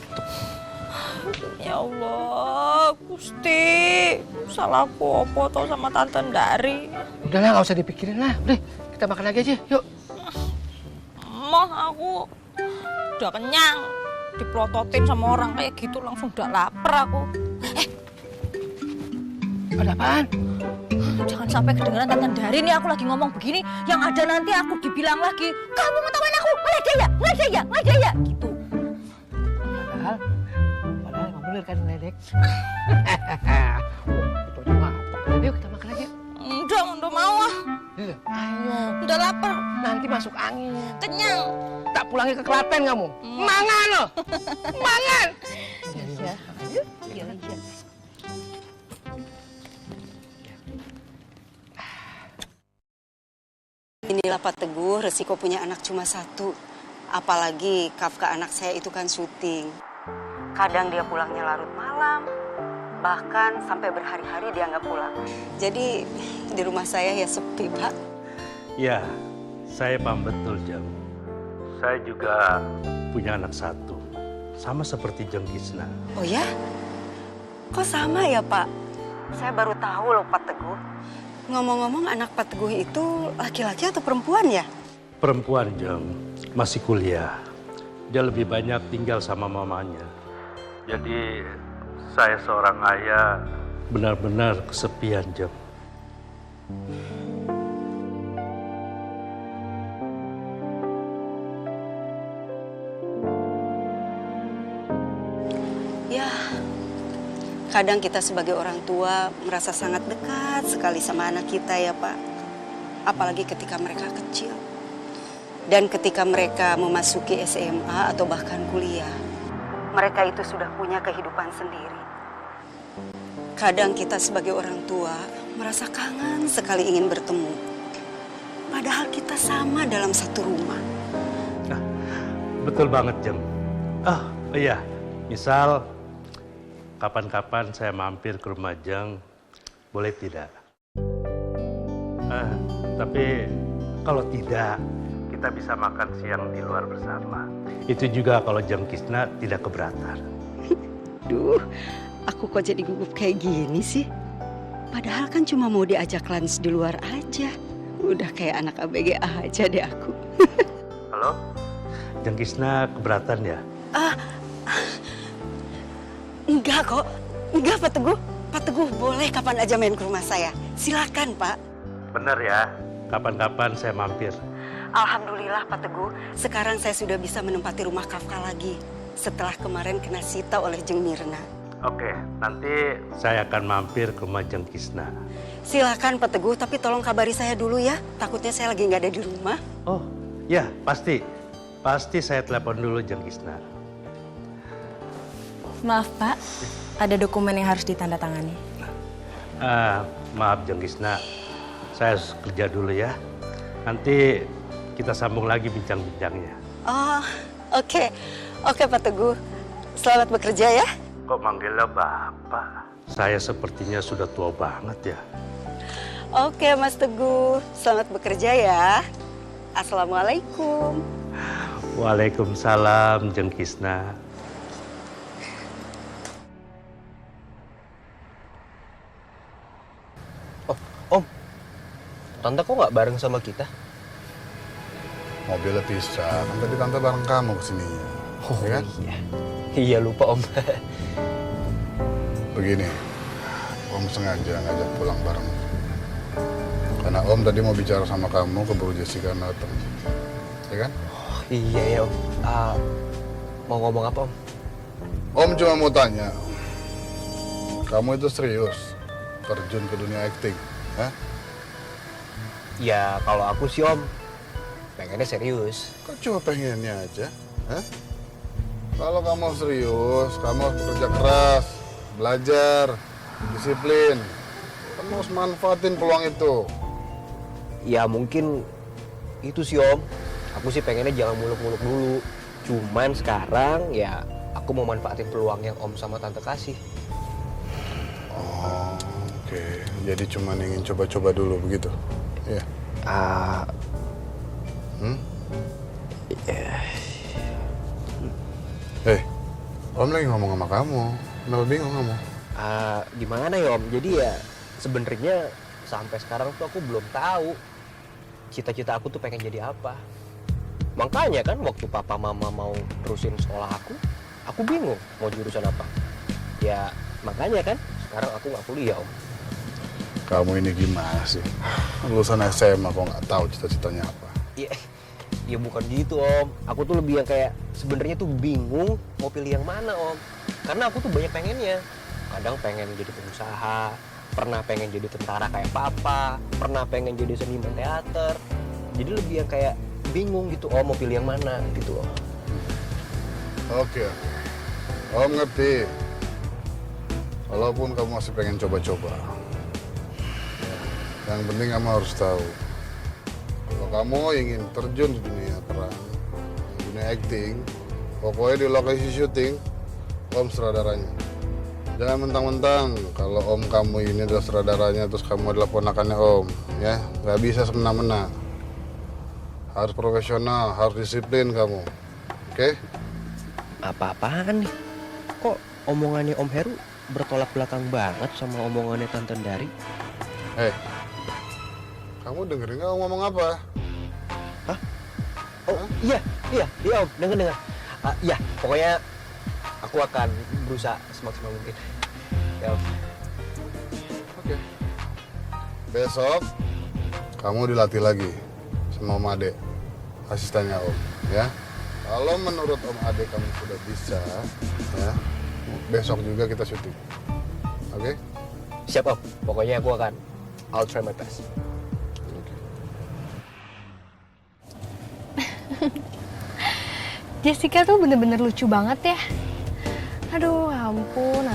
Ya Allah, Gusti. Salah aku apa tau sama Tante Ndari. Udahlah, nggak usah dipikirin lah. Udah, kita makan lagi aja, yuk. Mah, aku udah kenyang. Diprototin sama orang kayak gitu langsung udah lapar aku. Ada apaan? Jangan sampai kedengeran Tante Ndari nih aku lagi ngomong begini. Yang ada nanti aku dibilang lagi, kamu ngetawain aku, ngeledek ya, gitu. Padahal emang bener kan ngeledek. Itu aja ngapok. Yuk kita makan lagi. Udah mau ah. Ayo. Udah lapar. Nanti masuk angin. Kenyang. Tak pulangnya ke Klaten kamu. Mangan lo. Mangan. Iya. Inilah Pak Teguh, resiko punya anak cuma satu. Apalagi Kafka anak saya itu kan syuting. Kadang dia pulangnya larut malam, bahkan sampai berhari-hari dia nggak pulang. Jadi di rumah saya ya sepi, Pak. Ya, saya paham betul, Jam. Saya juga punya anak satu, sama seperti Jeng Kisna. Oh ya? Kok sama ya, Pak? Saya baru tahu loh, Pak Teguh. Ngomong-ngomong, anak Pak Teguh itu laki-laki atau perempuan ya? Perempuan, Jeng. Masih kuliah. Dia lebih banyak tinggal sama mamanya. Jadi, saya seorang ayah benar-benar kesepian, Jam. Ya, kadang kita sebagai orang tua merasa sangat dekat sekali sama anak kita ya Pak. Apalagi ketika mereka kecil. Dan ketika mereka memasuki SMA atau bahkan kuliah, mereka itu sudah punya kehidupan sendiri. Kadang kita sebagai orang tua merasa kangen sekali ingin bertemu. Padahal kita sama dalam satu rumah. Betul banget, Jam. Oh iya, misal kapan-kapan saya mampir ke rumah Jeng, boleh tidak? Tapi kalau tidak, kita bisa makan siang di luar bersama. Itu juga kalau Jeng Kisna tidak keberatan. Duh, aku kok jadi gugup kayak gini sih? Padahal kan cuma mau diajak lunch di luar aja. Udah kayak anak ABG aja deh aku. Halo? Jeng Kisna keberatan ya? Enggak kok. Enggak Pak Teguh. Pak Teguh boleh kapan aja main ke rumah saya. Silakan Pak. Bener ya, kapan-kapan saya mampir. Alhamdulillah Pak Teguh, sekarang saya sudah bisa menempati rumah Kafka lagi. Setelah kemarin kena sita oleh Jeng Mirna. Oke, nanti saya akan mampir ke rumah Jeng Kisna. Silakan Pak Teguh, tapi tolong kabari saya dulu ya. Takutnya saya lagi nggak ada di rumah. Oh, ya pasti. Pasti saya telepon dulu Jeng Kisna. Maaf Pak, ada dokumen yang harus ditandatangani. Maaf Jeng Kisna, saya harus kerja dulu ya. Nanti kita sambung lagi bincang-bincangnya. Oh, oke. Oke Pak Teguh, selamat bekerja ya. Kok manggilnya Bapak? Saya sepertinya sudah tua banget ya. Oke Mas Teguh, selamat bekerja ya. Assalamualaikum. Waalaikumsalam Jeng Kisna. Om, Tante kok nggak bareng sama kita? Mobilnya pisah, kan tadi Tante bareng kamu kesini. Oh ya kan? iya. Iya lupa Om. Begini, Om sengaja ngajak pulang bareng. Karena Om tadi mau bicara sama kamu, keburu Jessica datang. Ya kan? Oh, iya ya Om. Mau ngomong apa Om? Om cuma mau tanya, kamu itu serius terjun ke dunia acting? Hah? Ya kalau aku sih Om, pengennya serius. Kok cuma pengennya aja? Hah? Kalau kamu serius, kamu harus bekerja keras, belajar, disiplin. Kamu harus manfaatin peluang itu. Ya mungkin itu sih Om. Aku sih pengennya jangan muluk-muluk dulu. Cuman sekarang ya aku mau manfaatin peluang yang Om sama Tante kasih. Oh, oke. Jadi cuma ingin coba-coba dulu begitu? Iya. Om lagi ngomong sama kamu. Kenapa bingung kamu? Gimana ya Om? Jadi ya sebenarnya sampai sekarang tuh aku belum tahu cita-cita aku tuh pengen jadi apa. Makanya kan waktu papa mama mau terusin sekolah aku bingung mau jurusan apa. Ya makanya kan sekarang aku nggak kuliah Om. Kamu ini gimana sih? Lulusan SMA kok nggak tahu cita-citanya apa? Ya bukan gitu Om. Aku tuh lebih yang kayak sebenarnya tuh bingung mau pilih yang mana Om. Karena aku tuh banyak pengennya. Kadang pengen jadi pengusaha, pernah pengen jadi tentara kayak papa, pernah pengen jadi seniman teater. Jadi lebih yang kayak bingung gitu Om mau pilih yang mana gitu Om. Oke. Om ngerti. Walaupun kamu masih pengen coba-coba. Yang penting kamu harus tahu. Kalau kamu ingin terjun di dunia peran, dunia acting, pokoknya di lokasi syuting, Om sutradaranya. Jangan mentang-mentang kalau Om kamu ini adalah sutradaranya, terus kamu adalah ponakannya Om, ya, nggak bisa semena-mena. Harus profesional, harus disiplin kamu, oke? Apa-apaan nih? Kok omongannya Om Heru bertolak belakang banget sama omongannya Tante Dari? Kamu dengerin nggak Om ngomong apa? Hah? Oh iya Om, dengar. Ya pokoknya aku akan berusaha semaksimal mungkin. Ya Om. Oke. Besok kamu dilatih lagi sama Om Ade, asistennya Om, ya. Kalau menurut Om Ade kamu sudah bisa, ya, besok juga kita syuting. Oke? Siap Om, pokoknya aku akan I'll try my best. Jessica tuh bener-bener lucu banget ya. Aduh, ampun.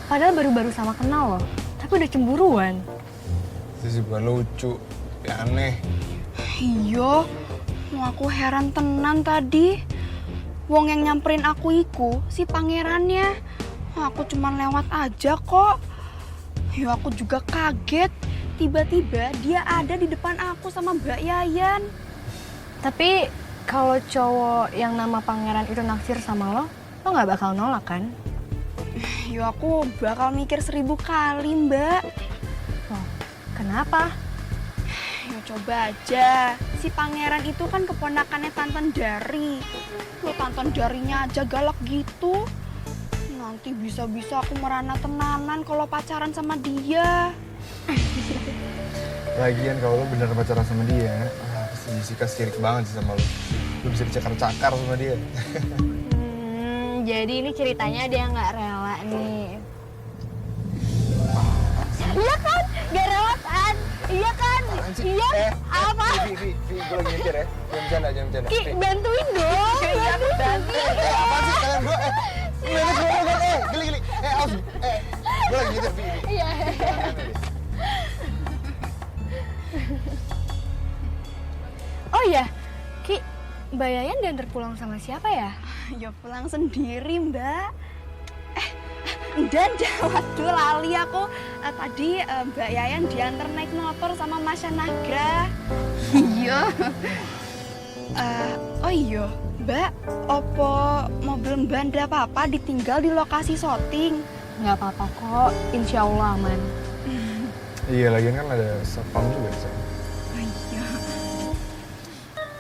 Padahal baru-baru sama kenal loh, tapi udah cemburuan. Itu sih bukan lucu, ya aneh. Iya, mau aku heran tenan tadi. Wong yang nyamperin aku iku si pangerannya. Aku cuman lewat aja kok. Ya aku juga kaget. Tiba-tiba dia ada di depan aku sama Mbak Yayan. Tapi kalau cowok yang nama pangeran itu naksir sama lo nggak bakal nolak kan? Ya aku bakal mikir 1000 kali, Mbak. Oh, kenapa? Ya coba aja, si pangeran itu kan keponakannya Tanten Dari. Lo Tanten Darinya aja galak gitu. Nanti bisa-bisa aku merana tenanan kalau pacaran sama dia. Lagian kalau lo bener pacaran sama dia, pasti Jessica sirik banget sih sama lo. Lo bisa dicakar-cakar sama dia. Jadi ini ceritanya dia nggak rela nih. Iya kan? Gak rela kan? Iya kan? Iya? Apa? Vi, gue lagi nyetir ya. Jangan bercanda. Ki, bantuin dong. Iya, bantuin. Apaan sih kalian berdua? Geli. Awas. Gue lagi nyetir, Vi. Iya. Oh iya, Ki, Mbak Yayan diantar pulang sama siapa ya? Ya pulang sendiri, Mbak. Dan waduh lali aku. Tadi Mbak Yayan diantar naik motor sama Mas Nagra. Iya. Oh iya, Mbak, opo mobil Mbak ndak apa-apa ditinggal di lokasi syuting? Nggak apa-apa kok, insya Allah aman. Iya, lagian kan ada satpam juga di sana. Oh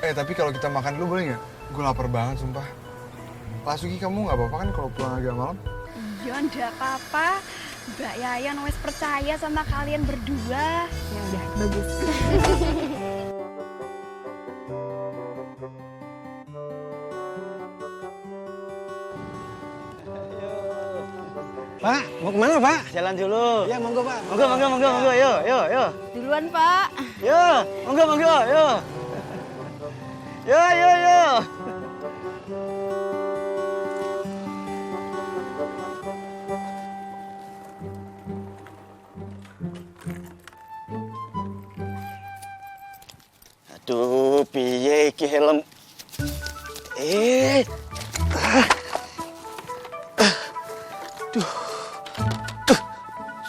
iya. Tapi kalau kita makan dulu boleh nggak? Gue lapar banget, sumpah. Pak Sugi, kamu nggak apa-apa kan kalau pulang agak malam? Iya, ndak apa-apa. Mbak Yayan wes percaya sama kalian berdua. Ya udah, bagus. Pak, mau kemana Pak? Jalan dulu. Ya monggo Pak. Monggo, yuk. Duluan Pak. Yuk, monggo, yuk. Yuk. Aduh, piye iki helm? Duh.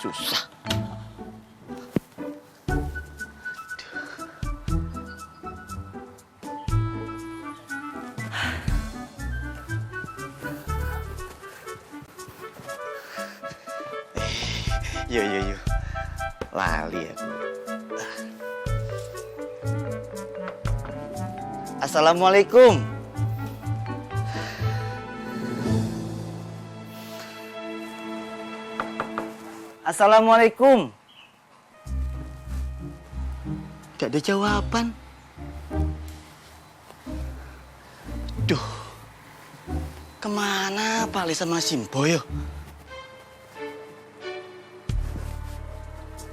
Susah. Yuk. Lali aku. Assalamualaikum. Assalamualaikum. Gak ada jawaban. Duh. Kemana Pak Le sama Simbo yo?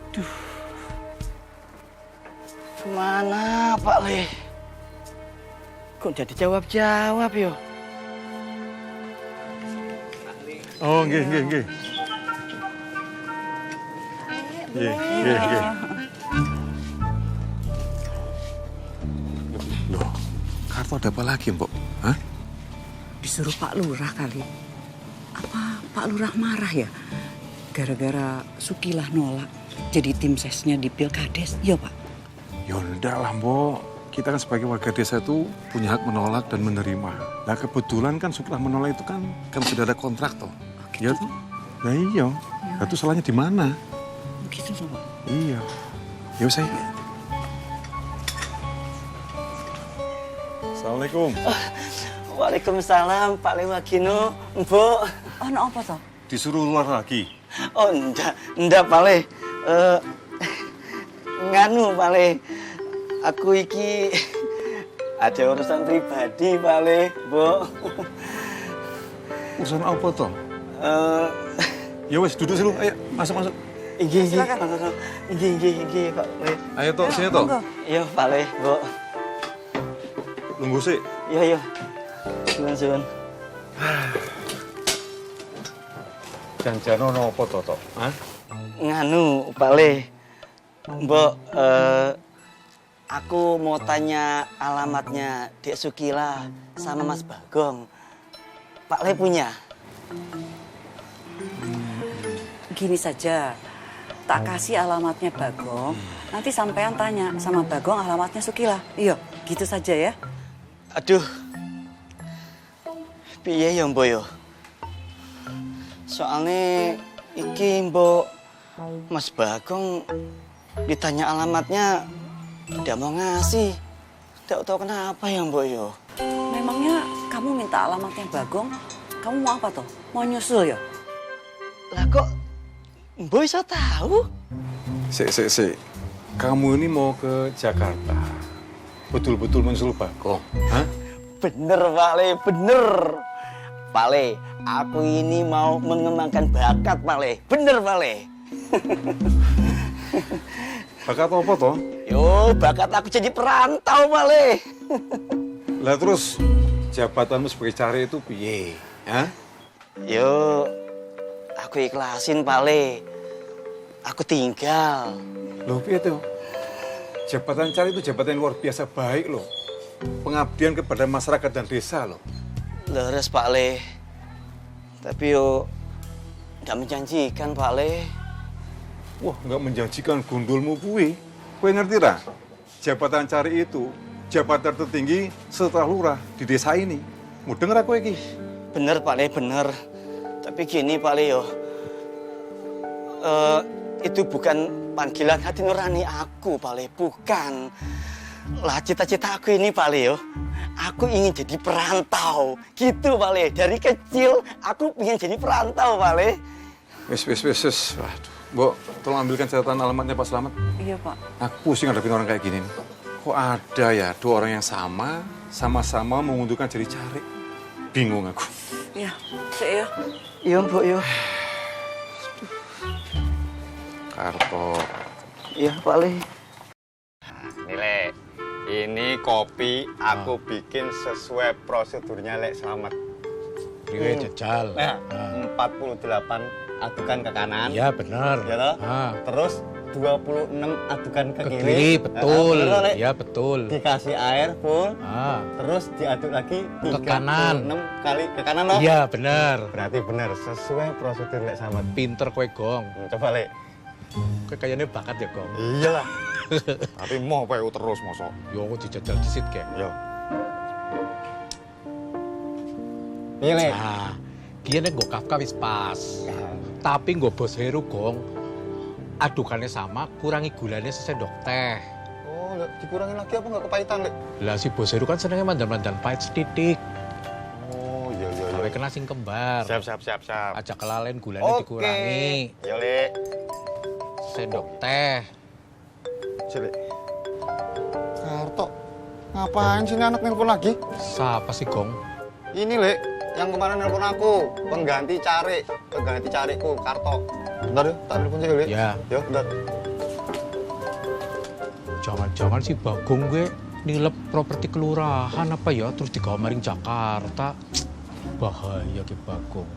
Duh. Kemana Pak Le? Kok jadi jawab-jawab yo? Oh, nggih. Nggih. Loh, Karto ada apa lagi, Mbok? Hah? Disuruh Pak Lurah kali. Apa Pak Lurah marah ya? Gara-gara Sukilah nolak jadi tim sesnya di Pilkades, ya Pak? Ya enggak lah, Mbok. Kita kan sebagai warga desa itu punya hak menolak dan menerima. Nah kebetulan kan Sukilah menolak itu kan sudah ada kontrak toh. Ya tuh. Nah iya. Nah itu salahnya di mana? Begitu loh, Pak. Iya. Ya saya. Assalamualaikum. Waalaikumsalam Pak Le Magino, Mbok. Ono apa toh? Disuruh luar lagi. Oh, enggak Pale. Nganu Pale. Aku iki ada urusan pribadi Pale, Mbok. Urusan apa toh? Ya wes duduk sih lu, ayo masuk. Inggih, Pak. Ayo toh, sini toh. Iya, Pale, Mbok. Tunggu sih. Iya. Suwun. Janjano nopo toh? Hah? Nganu, Pale. Mbok, aku mau tanya alamatnya Dek Sukila sama Mas Bagong. Pak Le punya? Gini saja, tak kasih alamatnya Bagong, nanti sampean tanya sama Bagong alamatnya Sukila. Iya, gitu saja ya. Aduh, piye ya Mbok yo? Soalnya iki Mbok Mas Bagong ditanya alamatnya tidak mau ngasih. Tidak tahu kenapa ya Mbok yo. Memangnya kamu minta alamatnya Bagong, kamu mau apa toh? Mau nyusul ya? Lah kok Mbok bisa tahu? Sik. Kamu ini mau ke Jakarta. Betul-betul menyusul Bagong. Hah? Bener, Pak Le, bener. Pak Le, aku ini mau mengembangkan bakat, Pak Le. Bener, Pak Le. Bakat apa toh? Yo, bakat aku jadi perantau, Pak Le. Lah terus jabatanmu sebagai cari itu piye? Hah? Yo, aku ikhlasin, Pak Le. Aku tinggal. Loh, piye tuh? Jabatan cari itu jabatan yang luar biasa baik loh. Pengabdian kepada masyarakat dan desa loh. Leres, Pak Le. Tapi yo, nggak menjanjikan, Pak Le. Wah, nggak menjanjikan gundulmu kuwi. Kowe ngerti ra? Jabatan cari itu jabatan tertinggi setelah lurah di desa ini. Mau denger aku iki? Bener, Pak Le, bener. Tapi gini, Pak Le, yo. Itu bukan panggilan hati nurani aku, Pak Le. Bukan. Lah, cita-cita aku ini, Pak Le, yo. Aku ingin jadi perantau. Gitu, Pak Le. Dari kecil, aku ingin jadi perantau, Pak Le. Wes. Waduh. Mbok, tolong ambilkan catatan alamatnya Pak Slamet. Iya, Pak. Aku pusing ngadepin orang kayak gini. Kok ada ya dua orang yang sama-sama menguntungkan jadi cari. Bingung aku. Iya, ya. Iya, Mbok, yo. Karto. Iya, Pak Le. Nilai, ini kopi aku bikin sesuai prosedurnya Lek Slamet. Riwe jajal. Nah, 48 adukan ke kanan. Iya, benar. Ya toh? Terus 26 adukan ke kiri. Kiri, betul. Bener, Lek? Iya, betul. Dikasih air full. Terus diaduk lagi 36 kali ke kanan loh. Iya, benar. Berarti benar sesuai prosedur Lek Slamet. Pinter kowe, Gong. Coba, Lek. Kowe kayaknya bakat ya, Gong. Iyalah. Tapi mau PU terus mosok. Yo aku dijajal disit kek. Yo. Iya, Lek. Nah, kiye nek nggo Kafka wis pas. Tapi nggo Bos Heru, Gong. Adukannya sama, kurangi gulanya sesendok teh. Oh, dikurangin lagi apa nggak kepahitan, Lek? Lah si Bos Heru kan senengnya mandan-mandan pahit setitik. Oh, iya. Sampai kena sing kembar. Siap. Ajak kelalen gulanya dikurangi. Yo, Lek. Sendok teh. Lek. Karto, ngapain sih ini anak nelpon lagi? Siapa sih, Gong? Ini, Lek, yang kemarin nelpon aku, pengganti cariku, Karto. Bentar yuk, tak telepon sih, Lek. Ya. Yo, bentar. Jangan-jangan si Bagong gue nilep properti kelurahan apa ya, terus digawa maring Jakarta. Bahaya ke Bagong.